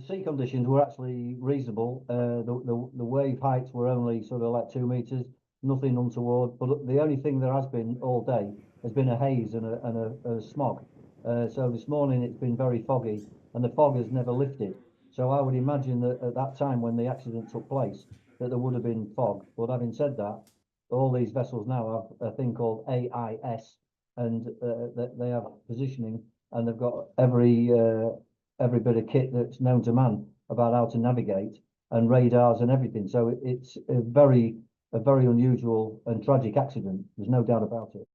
The sea conditions were actually reasonable. The wave heights were only sort of like 2 meters, nothing untoward. But the only thing there has been all day has been a haze and a smog. So this morning it's been very foggy, and the fog has never lifted. So I would imagine that at that time when the accident took place, that there would have been fog. But having said that, all these vessels now have a thing called AIS, and that they have positioning, and they've got every bit of kit that's known to man about how to navigate, and radars and everything. So it's a very unusual and tragic accident. There's no doubt about it.